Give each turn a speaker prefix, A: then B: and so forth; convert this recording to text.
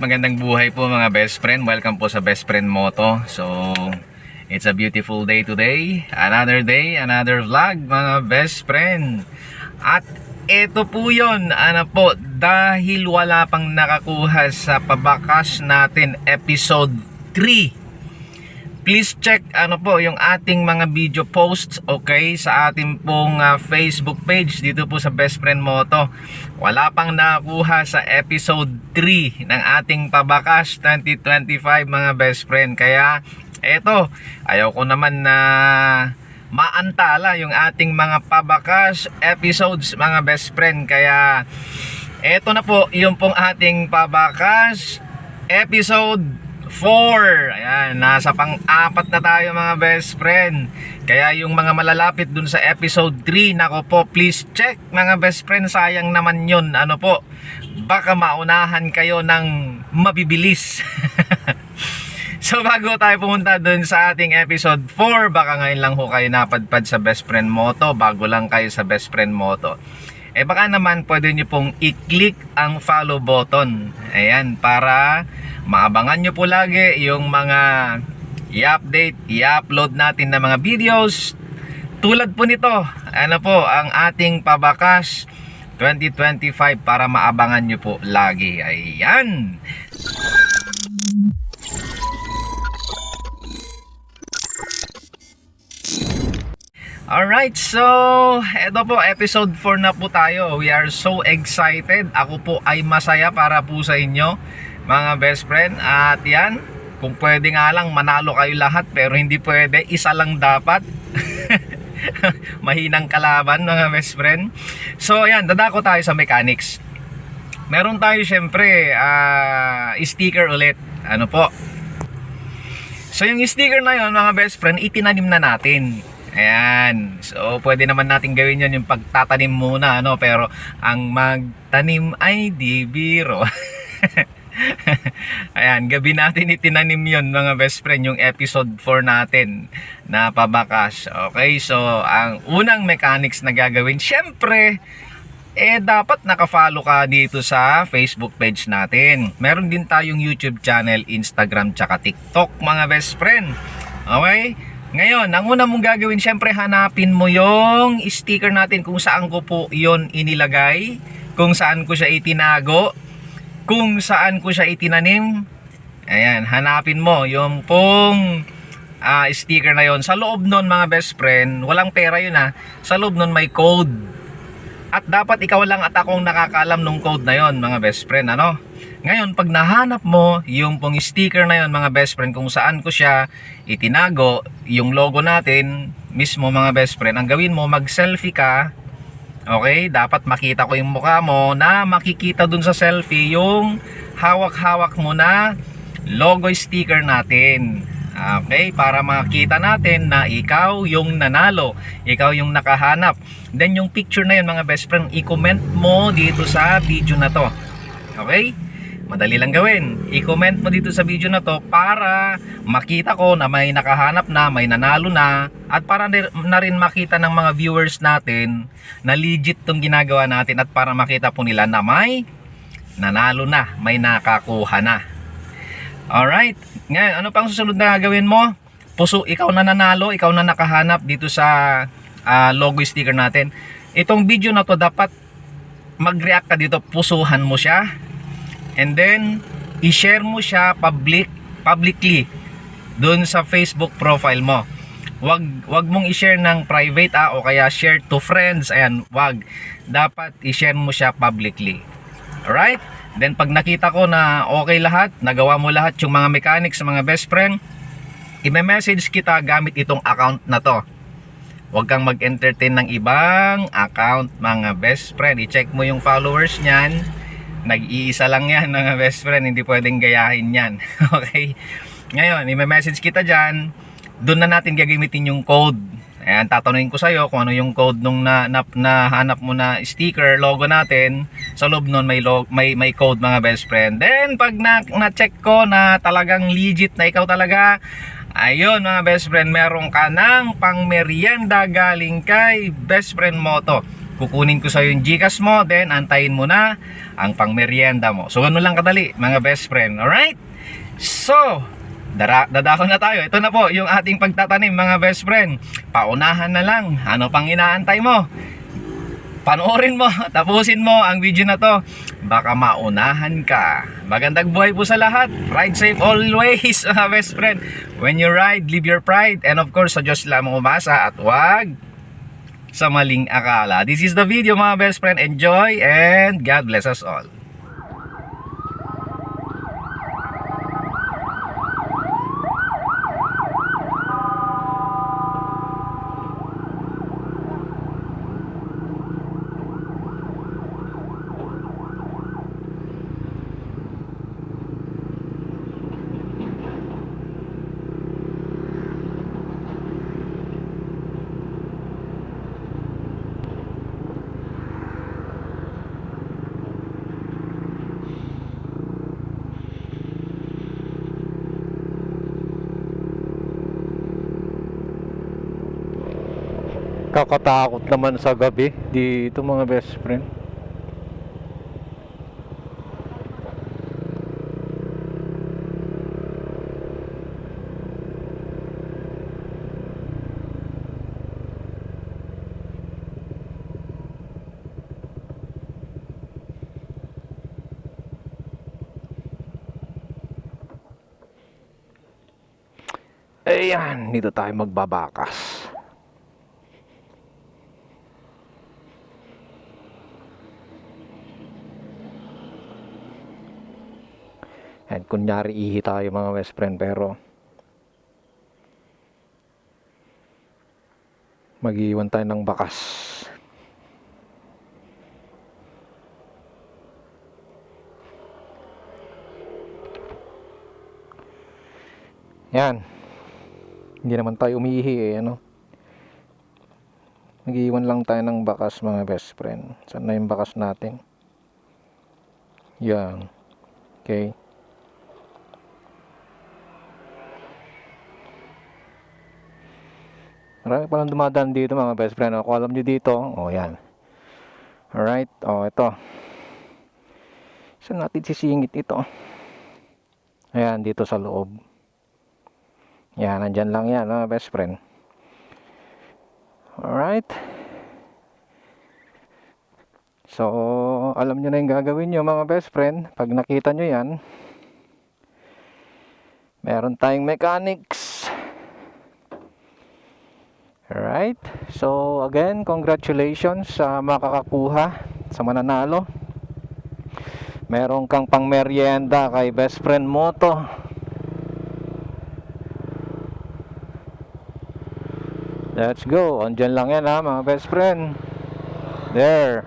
A: magandang buhay po mga best friend. Welcome po sa Best Friend Moto. So, it's a beautiful day today. Another day, another vlog mga best friend. At ito po yun, dahil wala pang nakakuha sa pabakas natin episode 3. Please check yung ating mga video posts, okay, sa ating pong Facebook page dito po sa Best Friend Moto. Wala pang nakakuha sa episode 3 ng ating pabakas 2025 mga best friend. Kaya eto, ayaw ko naman na maantala yung ating mga pabakas episodes mga best friend. Kaya eto na po yung pong ating pabakas episode 4. Ayan, nasa pang-apat na tayo mga best friend. Kaya yung mga malalapit dun sa episode 3, nako po, please check mga best friend. Sayang naman yun, baka maunahan kayo ng mabibilis. So bago tayo pumunta dun sa ating episode 4, baka ngayon lang ho kayo napadpad sa Best Friend Moto, bago lang kayo sa Best Friend Moto, baka naman pwede nyo pong i-click ang follow button. Ayan, para maabangan nyo po lagi yung mga i-update, i-upload natin na mga videos tulad po nito. Ang ating pabakas 2025 para maabangan nyo po lagi. Ayan. Alright, so eto po, episode 4 na po tayo. We are so excited. Ako po ay masaya para po sa inyo mga best friend. At yan, kung pwede nga lang manalo kayo lahat, pero hindi pwede, isa lang dapat. Mahinang kalaban mga best friend. So ayan, dadako tayo sa mechanics. Meron tayo syempre sticker ulit. So yung sticker na yun mga best friend, itinanim na natin. Ayan, so pwede naman natin gawin yun yung pagtatanim muna, pero ang magtanim ay di biro. Ayan, gabi natin itinanim yun mga best friend, yung episode 4 natin na pabakas. Okay, so ang unang mechanics na gagawin, syempre dapat nakafollow ka dito sa Facebook page natin. Meron din tayong YouTube channel, Instagram, tsaka TikTok mga best friend. Okay, ngayon, ang una mong gagawin, syempre hanapin mo yung sticker natin kung saan ko po yon inilagay, kung saan ko siya itinago, kung saan ko siya itinanim. Ayan, hanapin mo yung pong sticker na yon. Sa loob nun mga best friend, walang pera yun sa loob nun may code. At dapat ikaw lang at akong nakakaalam ng code na yon mga best friend. Ngayon, pag nahanap mo yung pong sticker na yon mga best friend, kung saan ko siya itinago, yung logo natin mismo mga best friend, ang gawin mo, mag-selfie ka. Okay, dapat makita ko yung mukha mo, na makikita dun sa selfie yung hawak-hawak mo na logo sticker natin. Okay, para makita natin na ikaw yung nanalo, ikaw yung nakahanap. Then yung picture na yun mga best friend, i-comment mo dito sa video na to. Okay, madali lang gawin. I-comment mo dito sa video na to para makita ko na may nakahanap na, may nanalo na, at para na rin makita ng mga viewers natin na legit tong ginagawa natin, at para makita po nila na may nanalo na, may nakakuha na. Alright, ngayon ano pang susunod na gagawin mo? Ikaw na nanalo, ikaw na nakahanap dito sa logo sticker natin. Itong video na to, dapat mag-react ka dito, pusuhan mo siya. And then i-share mo siya publicly doon sa Facebook profile mo. Wag mong i-share ng private o kaya share to friends. Ayan, wag. Dapat i-share mo siya publicly. Alright? Then pag nakita ko na okay lahat, nagawa mo lahat yung mga mechanics sa mga best friend, i-message kita gamit itong account na to. Huwag kang mag-entertain ng ibang account mga best friend. I-check mo yung followers niyan. Nag-iisa lang yan mga best friend, hindi pwedeng gayahin yan. Okay, ngayon i-message kita dyan. Doon na natin gagamitin yung code. Ayan, tatanungin ko sa'yo kung ano yung code nung nahanap mo na sticker, logo natin. Sa loob nun may code mga best friend. Then pag na-check ko na talagang legit na ikaw talaga, ayun mga best friend, meron ka ng pang merienda galing kay Best Friend Moto. kukunin ko sa'yo yung Gcash mo, then antayin mo na ang pangmeryenda mo. So, ganun lang kadali, mga best friend. Alright? So, dadako na tayo. Ito na po yung ating pagtatanim, mga best friend. Paunahan na lang. Ano pang inaantay mo? Panoorin mo, tapusin mo ang video na to. Baka maunahan ka. Magandang buhay po sa lahat. Ride safe always, mga best friend. When you ride, leave your pride. And of course, sa Diyos lamang umasa at wag sa maling akala. This is the video, mga best friend. Enjoy and God bless us all. Kakatakot naman sa gabi dito, mga best friend. Ayan, dito tayo magbabakas. And kunyari ihi tayo, mga best friend, pero mag-iwan tayo ng bakas. Yan. Hindi naman tayo umiihi ano. Mag-iwan lang tayo ng bakas, mga best friend. Saan na yung bakas natin? Yan. Okay. Marami palang dumadaan dito, mga best friend. Kung alam nyo dito, yan. Alright, ito. Saan natin sisingit ito? Ayan, dito sa loob. Yan, nandyan lang yan, mga best friend. Alright. So, alam nyo na yung gagawin nyo, mga best friend. Pag nakita nyo yan, meron tayong mechanics. Alright, so again, congratulations sa makakakuha, sa mananalo. Meron kang pangmeryenda kay best friend mo to. Let's go, andyan lang yan ha, mga best friend. There.